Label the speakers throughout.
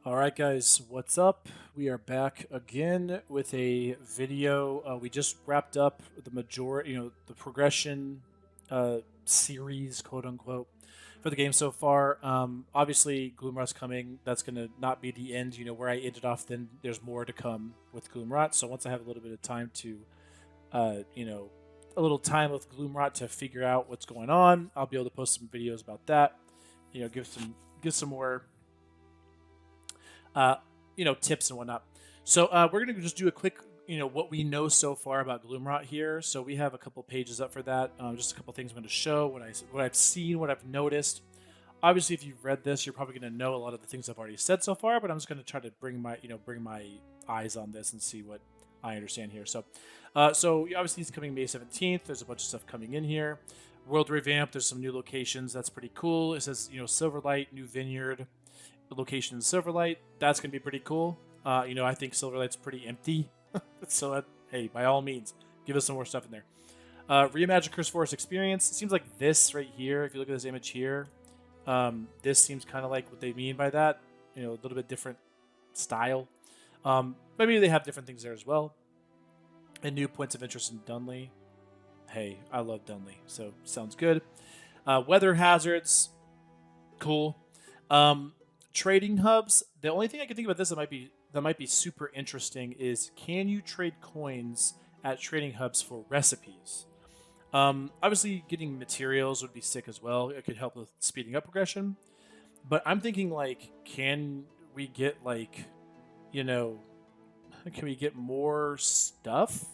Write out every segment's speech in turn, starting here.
Speaker 1: All right, guys, what's up? We are back again with a video. We just wrapped up the majority, the progression series, quote unquote, for the game so far. Obviously, Gloomrot's coming. That's going to not be the end. Where I ended off, then there's more to come with Gloomrot. So once I have a little bit of time to, uh, you know, a little time with Gloomrot to figure out what's going on, I'll be able to post some videos about that. Give some more uh, tips and whatnot. So we're gonna just do a quick, what we know so far about Gloomrot here. So we have a couple pages up for that. Just a couple things I'm going to show what I've seen, what I've noticed. Obviously, if you've read this, you're probably going to know a lot of the things I've already said so far. But I'm just going to try to bring my eyes on this and see what I understand here. So obviously it's coming May 17th. There's a bunch of stuff coming in here. World revamp. There's some new locations. That's pretty cool. It says Silverlight, new vineyard location in Silverlight. That's going to be pretty cool. I think Silverlight's pretty empty. So, hey, by all means, give us some more stuff in there. Reimagine Curse Forest experience. It seems like this right here, if you look at this image here, this seems kind of like what they mean by that. A little bit different style. But maybe they have different things there as well. And new points of interest in Dunley. Hey, I love Dunley, so sounds good. Weather hazards. Cool. Trading hubs. The only thing I can think about this that might be super interesting is, can you trade coins at trading hubs for recipes? Obviously, getting materials would be sick as well. It could help with speeding up progression. But I'm thinking, like, can we get you know, can we get more stuff?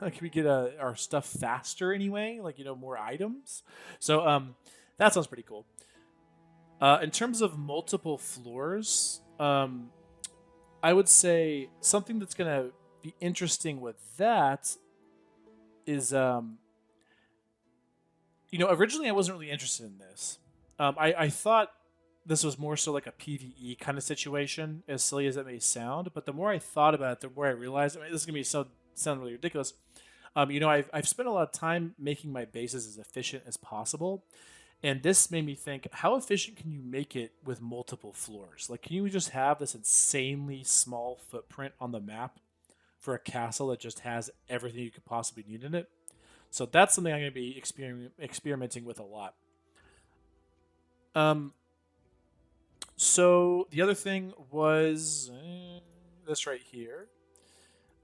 Speaker 1: Can we get our stuff faster anyway? More items. So that sounds pretty cool. In terms of multiple floors, I would say something that's going to be interesting with that is, originally I wasn't really interested in this. I thought this was more so like a PvE kind of situation, as silly as that may sound. But the more I thought about it, the more I realized, this is going to sound really ridiculous. I've spent a lot of time making my bases as efficient as possible. And this made me think, how efficient can you make it with multiple floors? Like, can you just have this insanely small footprint on the map for a castle that just has everything you could possibly need in it? So that's something I'm going to be experimenting with a lot. Um, so the other thing was this right here.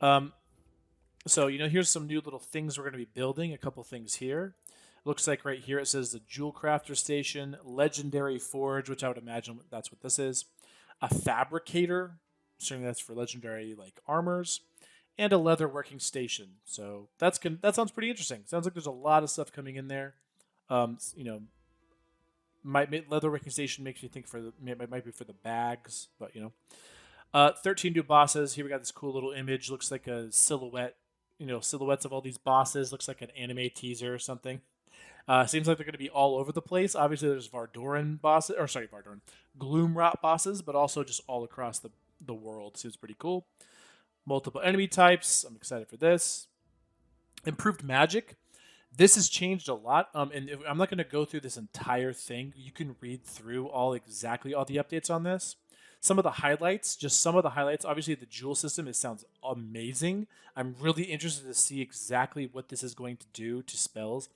Speaker 1: Um, so here's some new little things we're going to be building. A couple things here. Looks like right here it says the Jewel Crafter Station, Legendary Forge, which I would imagine that's what this is, a Fabricator, assuming that's for legendary armors, and a Leather Working Station. So that sounds pretty interesting. Sounds like there's a lot of stuff coming in there. My Leather Working Station makes me think might be for the bags, but 13 new bosses. Here we got this cool little image. Looks like a silhouette. Silhouettes of all these bosses. Looks like an anime teaser or something. Seems like they're going to be all over the place. Obviously, there's Gloomrot bosses, but also just all across the world. Seems pretty cool. Multiple enemy types. I'm excited for this. Improved magic. This has changed a lot. I'm not going to go through this entire thing. You can read through all the updates on this. Some of the highlights. Obviously, the jewel system. It sounds amazing. I'm really interested to see exactly what this is going to do to spells.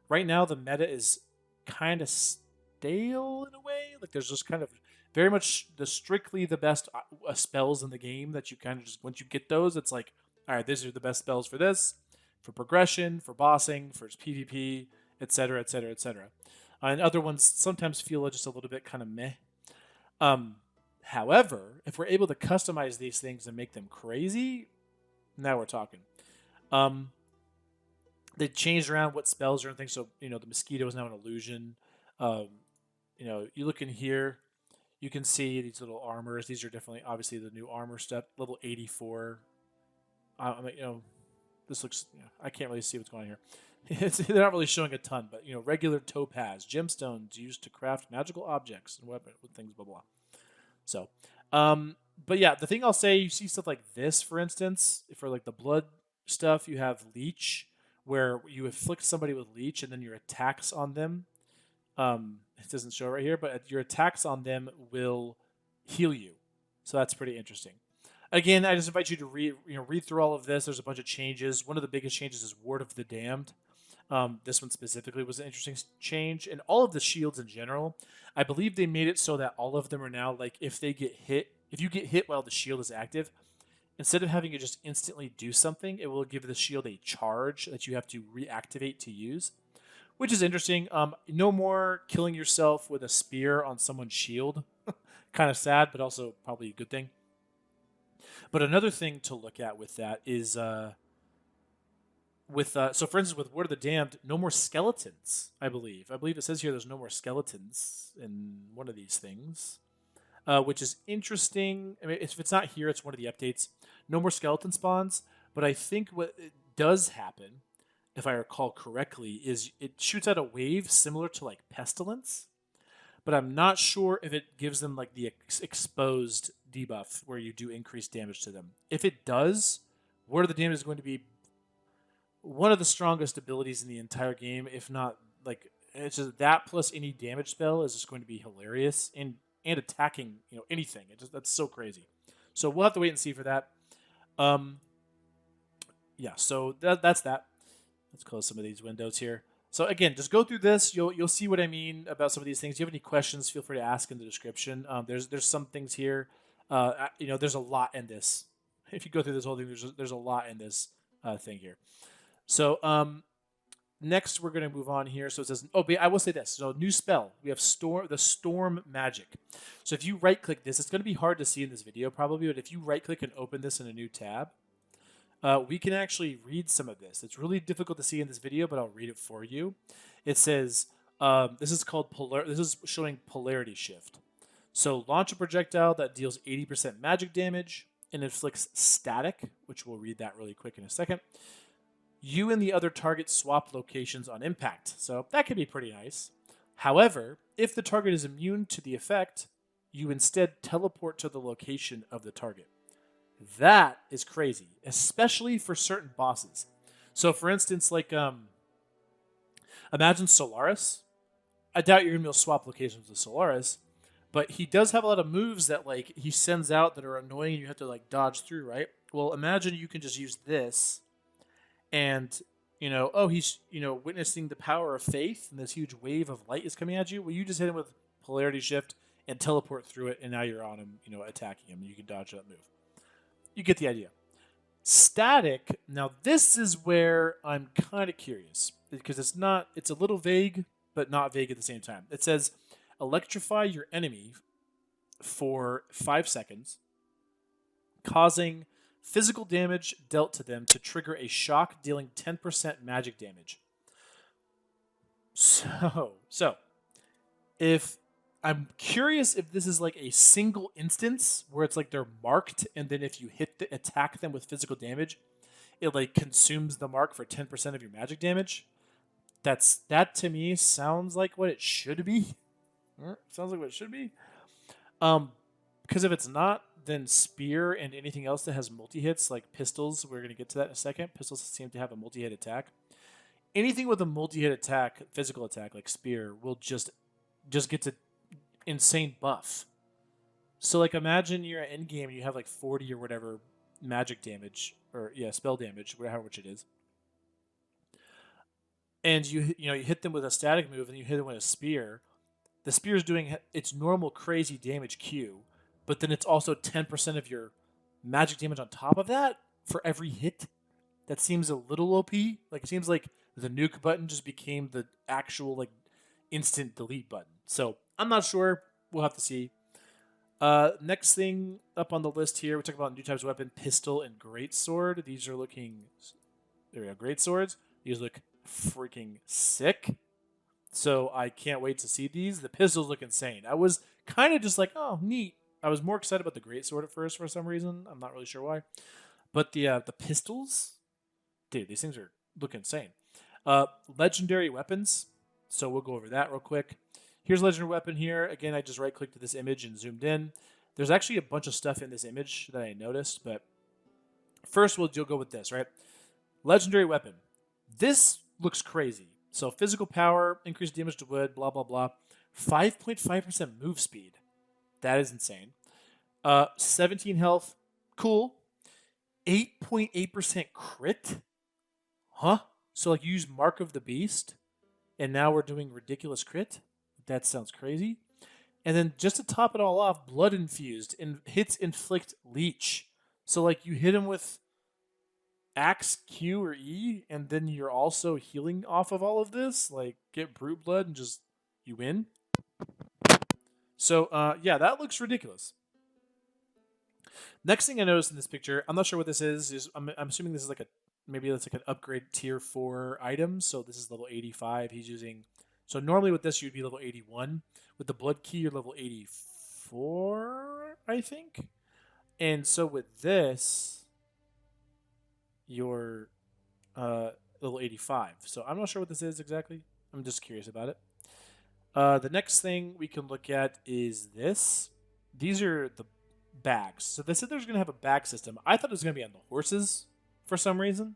Speaker 1: Right now, the meta is kind of stale in a way. Like, there's just kind of very much strictly the best spells in the game that you kind of just, once you get those, it's like, all right, these are the best spells for this, for progression, for bossing, for PvP, etc., etc., etc. And other ones sometimes feel just a little bit kind of meh. However, if we're able to customize these things and make them crazy, now we're talking. They changed around what spells are and things. So the mosquito is now an illusion. You look in here, you can see these little armors. These are definitely obviously the new armor stuff. Level 84. This looks. I can't really see what's going on here. They're not really showing a ton, but regular topaz, gemstones used to craft magical objects and weapon with things, blah blah. So, but yeah, the thing I'll say, you see stuff like this, for instance, for like the blood stuff, you have leech, where you afflict somebody with leech, and then your attacks on them. It doesn't show right here, but your attacks on them will heal you. So that's pretty interesting. Again, I just invite you to read through all of this. There's a bunch of changes. One of the biggest changes is Ward of the Damned. This one specifically was an interesting change, and all of the shields in general. I believe they made it so that all of them are now like if you get hit while the shield is active, instead of having it just instantly do something, it will give the shield a charge that you have to reactivate to use, which is interesting. No more killing yourself with a spear on someone's shield. Kind of sad, but also probably a good thing. But another thing to look at with that is so for instance with Word of the Damned, no more skeletons. I believe it says here there's no more skeletons in one of these things, which is interesting. I mean, if it's not here, it's one of the updates. No more skeleton spawns, but I think what it does happen, if I recall correctly, is it shoots out a wave similar to like pestilence, but I'm not sure if it gives them like the exposed debuff where you do increase damage to them. If it does, Word of the Damned is going to be one of the strongest abilities in the entire game, if not like it's just that plus any damage spell is just going to be hilarious and attacking anything. That's so crazy. So we'll have to wait and see for that. Um, yeah, so that's that. Let's close some of these windows here. So again, just go through this. You'll see what I mean about some of these things. If you have any questions, feel free to ask in the description. There's some things here. There's a lot in this. If you go through this whole thing, there's a lot in this thing here. So next we're going to move on here. So it says, but I will say this. So new spell. We have the storm magic. So if you right click this, it's going to be hard to see in this video probably, but if you right click and open this in a new tab, we can actually read some of this. It's really difficult to see in this video, but I'll read it for you. It says, this is called this is showing polarity shift. So launch a projectile that deals 80% magic damage and inflicts static, which we'll read that really quick in a second. You and the other target swap locations on impact. So that could be pretty nice. However, if the target is immune to the effect, you instead teleport to the location of the target. That is crazy, especially for certain bosses. So for instance, like imagine Solaris. I doubt you're going to be able to swap locations with Solaris, but he does have a lot of moves that like he sends out that are annoying and you have to like dodge through, right? Well, imagine you can just use this and he's witnessing the power of faith and this huge wave of light is coming at you. Well, you just hit him with polarity shift and teleport through it, and now you're on him, attacking him. You can dodge that move. You get the idea. Static. Now this is where I'm kind of curious because it's a little vague, but not vague at the same time. It says electrify your enemy for 5 seconds, causing physical damage dealt to them to trigger a shock dealing 10% magic damage. So if I'm curious if this is like a single instance where it's like they're marked, and then if you attack them with physical damage, it like consumes the mark for 10% of your magic damage. That to me sounds like what it should be. Sounds like what it should be. Because if it's not, then spear and anything else that has multi-hits, like pistols, we're going to get to that in a second. Pistols seem to have a multi-hit attack. Anything with a multi-hit attack, physical attack, like spear, will just get to insane buff. So like imagine you're at endgame and you have like 40 or whatever magic damage, or spell damage, whatever which it is. And you hit them with a static move and you hit them with a spear. The spear is doing its normal crazy damage Q, but then it's also 10% of your magic damage on top of that for every hit. That seems a little OP. Like it seems like the nuke button just became the actual like instant delete button. So I'm not sure. We'll have to see. Next thing up on the list here, we talk about new types of weapon, pistol and greatsword. These are looking, there we go, greatswords. These look freaking sick. So I can't wait to see these. The pistols look insane. I was kind of just like, oh, neat. I was more excited about the greatsword at first for some reason. I'm not really sure why. But the pistols, dude, these things look insane. Legendary weapons. So we'll go over that real quick. Here's a legendary weapon here. Again, I just right-clicked to this image and zoomed in. There's actually a bunch of stuff in this image that I noticed, but first you'll go with this, right? Legendary weapon. This looks crazy. So physical power, increased damage to wood, blah, blah, blah. 5.5% move speed. That is insane. 17 health. Cool. 8.8% crit? Huh? So like you use Mark of the Beast, and now we're doing ridiculous crit? That sounds crazy. And then just to top it all off, blood infused and hits inflict leech. So like you hit him with Axe, Q, or E, and then you're also healing off of all of this. Like get brute blood and just you win. So yeah, that looks ridiculous. Next thing I noticed in this picture, I'm not sure what this is I'm assuming this is like a maybe it's like an upgrade tier 4 item. So this is level 85. He's using so normally with this you'd be level 81. With the blood key you're level 84, I think. And so with this you're level 85. So I'm not sure what this is exactly. I'm just curious about it. The next thing we can look at is this. These are the bags. So they said there's going to have a bag system. I thought it was going to be on the horses for some reason.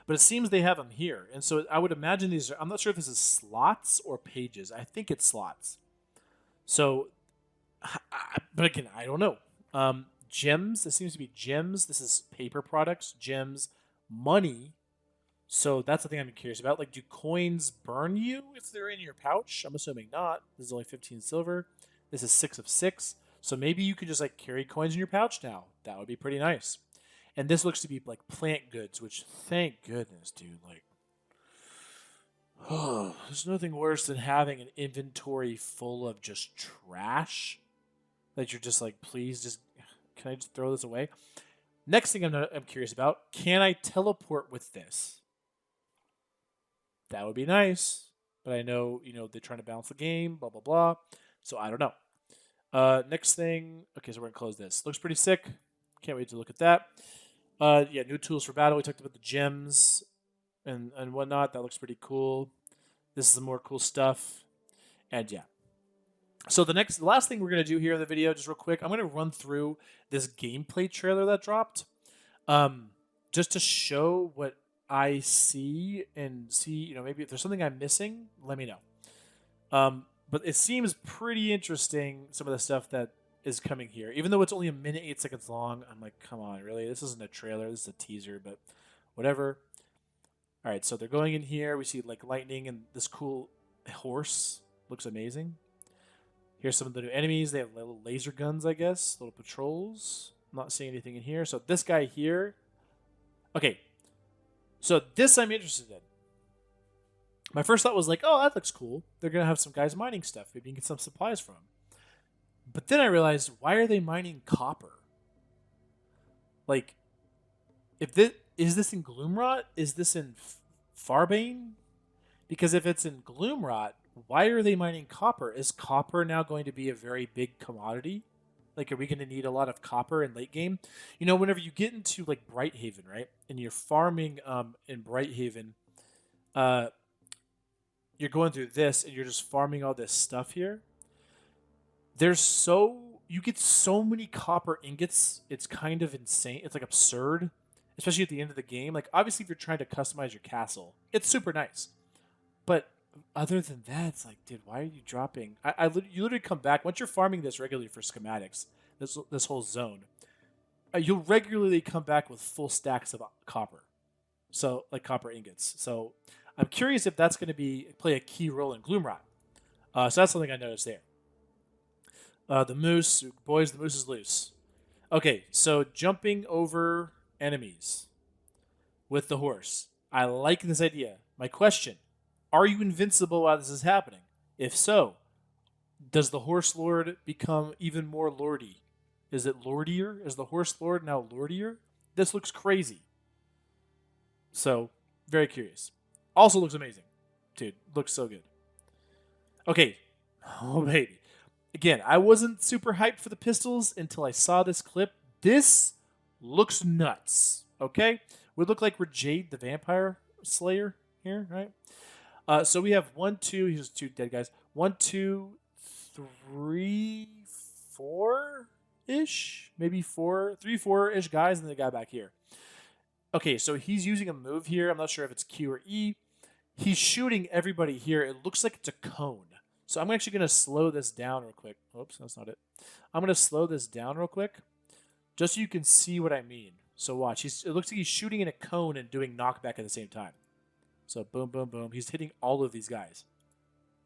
Speaker 1: But it seems they have them here. And so I would imagine these are, I'm not sure if this is slots or pages. I think it's slots. So, but again, I don't know. Gems, this seems to be gems. This is paper products, gems, money. So that's the thing I'm curious about. Like, do coins burn you if they're in your pouch? I'm assuming not. This is only 15 silver. This is 6 of 6. So maybe you could just like carry coins in your pouch now. That would be pretty nice. And this looks to be like plant goods, which thank goodness, dude. Like, oh, there's nothing worse than having an inventory full of just trash that you're just like, please, just can I just throw this away? Next thing I'm curious about: can I teleport with this? That would be nice, but I know they're trying to balance the game, blah blah blah. So I don't know. Next thing, okay, so we're gonna close this. Looks pretty sick. Can't wait to look at that. Yeah, new tools for battle. We talked about the gems and whatnot. That looks pretty cool. This is some more cool stuff, and yeah. So the last thing we're gonna do here in the video, just real quick, I'm gonna run through this gameplay trailer that dropped, just to show what I see and see. Maybe if there's something I'm missing, let me know. But it seems pretty interesting, some of the stuff that is coming here. Even though it's only a minute, 8 seconds long, I'm like, come on, really? This isn't a trailer. This is a teaser, but whatever. All right, so they're going in here. We see like lightning and this cool horse. Looks amazing. Here's some of the new enemies. They have little laser guns, I guess. Little patrols. I'm not seeing anything in here. So this guy here. Okay. So this I'm interested in. My first thought was like, oh, that looks cool. They're going to have some guys mining stuff. Maybe you can get some supplies from them. But then I realized, why are they mining copper? Like, is this in Gloomrot? Is this in Farbane? Because if it's in Gloomrot, why are they mining copper? Is copper now going to be a very big commodity? Like, are we going to need a lot of copper in late game? Whenever you get into like Brighthaven, right, and you're farming in Brighthaven, you're going through this and you're just farming all this stuff here. You get so many copper ingots. It's kind of insane. It's like absurd, especially at the end of the game. Like, obviously, if you're trying to customize your castle, it's super nice. But other than that, it's like, dude, why are you dropping? You literally come back once you're farming this regularly for schematics. This whole zone, you'll regularly come back with full stacks of copper. So like copper ingots. So I'm curious if that's going to play a key role in Gloomrot. So that's something I noticed there. The moose, boys, the moose is loose. Okay, so jumping over enemies with the horse. I like this idea. My question: are you invincible while this is happening? If so, does the horse lord become even more lordy? Is it lordier? Is the horse lord now lordier? This looks crazy. So, very curious. Also looks amazing. Dude, looks so good. Okay. Oh, baby. Again, I wasn't super hyped for the pistols until I saw this clip. This looks nuts. Okay? We look like we're Jade the Vampire Slayer here, right? So we have 1, 2. Here's 2 dead guys. 1, 2, 3, 4-ish? Maybe 4, 3, 4-ish guys, and the guy back here. Okay, so he's using a move here. I'm not sure if it's Q or E. He's shooting everybody here. It looks like it's a cone. So I'm actually going to slow this down real quick. Oops, that's not it. I'm going to slow this down real quick just so you can see what I mean. So watch. It looks like he's shooting in a cone and doing knockback at the same time. So boom, boom, boom. He's hitting all of these guys.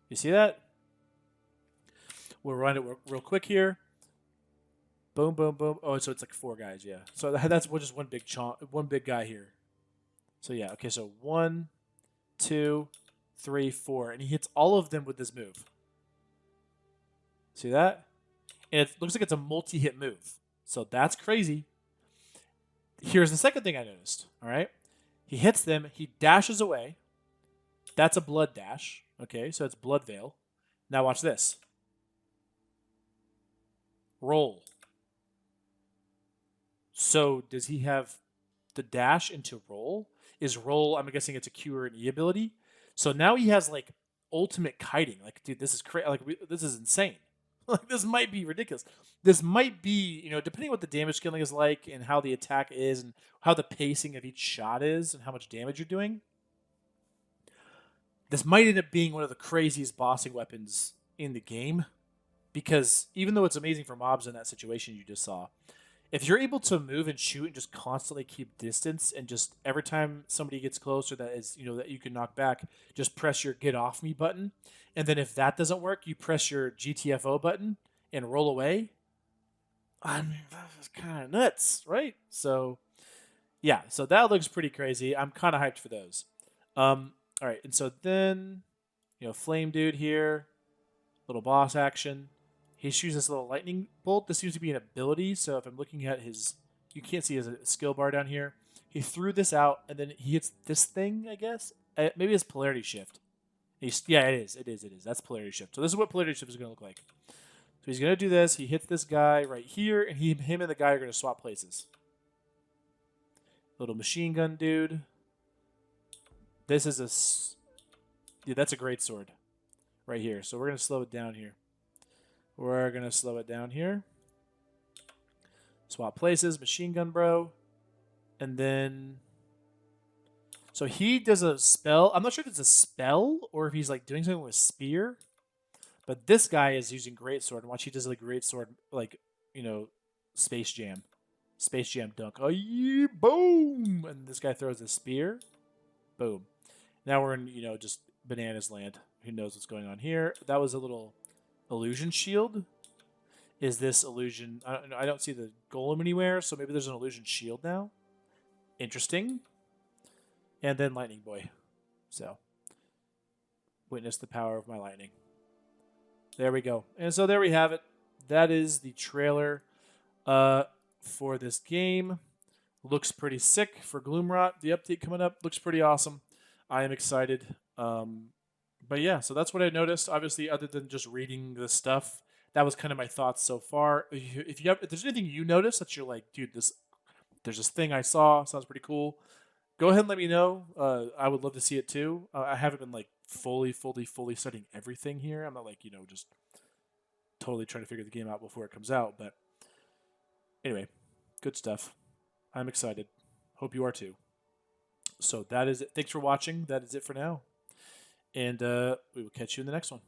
Speaker 1: You see that? We'll run it real quick here. Boom, boom, boom. Oh, so it's like 4 guys, yeah. So that's just one big guy here. So yeah, okay, so 1, 2, 3, 4. And he hits all of them with this move. See that? And it looks like it's a multi-hit move. So that's crazy. Here's the second thing I noticed. All right. He hits them. He dashes away. That's a blood dash. Okay, so it's blood veil. Now watch this. Roll. So does he have the dash into roll? Is roll, I'm guessing it's a Q or an E ability. So now he has like ultimate kiting. Like, dude, this is crazy. Like, this is insane. Like, this might be ridiculous. This might be, depending on what the damage scaling is like and how the attack is and how the pacing of each shot is and how much damage you're doing. This might end up being one of the craziest bossing weapons in the game, because even though it's amazing for mobs in that situation you just saw, if you're able to move and shoot and just constantly keep distance and just every time somebody gets closer that is, that you can knock back, just press your get off me button. And then if that doesn't work, you press your GTFO button and roll away. I mean, that's kind of nuts, right? So, yeah, so that looks pretty crazy. I'm kind of hyped for those. All right, and so then, Flame Dude here, little boss action. He shoots this little lightning bolt. This seems to be an ability. So if I'm looking at his, you can't see his skill bar down here. He threw this out, and then he hits this thing, I guess. Maybe it's polarity shift. Yeah, it is. It is. That's polarity shift. So this is what polarity shift is going to look like. So he's going to do this. He hits this guy right here, and him and the guy are going to swap places. Little machine gun dude. This is that's a great sword right here. So we're going to slow it down here. We're going to slow it down here. Swap places, machine gun bro. And then, so he does a spell. I'm not sure if it's a spell or if he's like doing something with spear. But this guy is using greatsword. And watch, he does like greatsword, like, Space Jam. Space Jam dunk. Oh, yeah, boom! And this guy throws a spear. Boom. Now we're in, just bananas land. Who knows what's going on here? That was a little illusion shield. Is this illusion? I don't see the golem anywhere, so maybe there's an illusion shield now. Interesting. And then lightning boy. So, witness the power of my lightning. There we go. And so there we have it. That is the trailer for this game. Looks pretty sick for Gloomrot. The update coming up looks pretty awesome. I am excited. But yeah, so that's what I noticed. Obviously, other than just reading the stuff, that was kind of my thoughts so far. If there's anything you notice that you're like, dude, there's this thing I saw, sounds pretty cool, go ahead and let me know. I would love to see it too. I haven't been like fully studying everything here. I'm not like, just totally trying to figure the game out before it comes out. But anyway, good stuff. I'm excited. Hope you are too. So that is it. Thanks for watching. That is it for now. And we will catch you in the next one.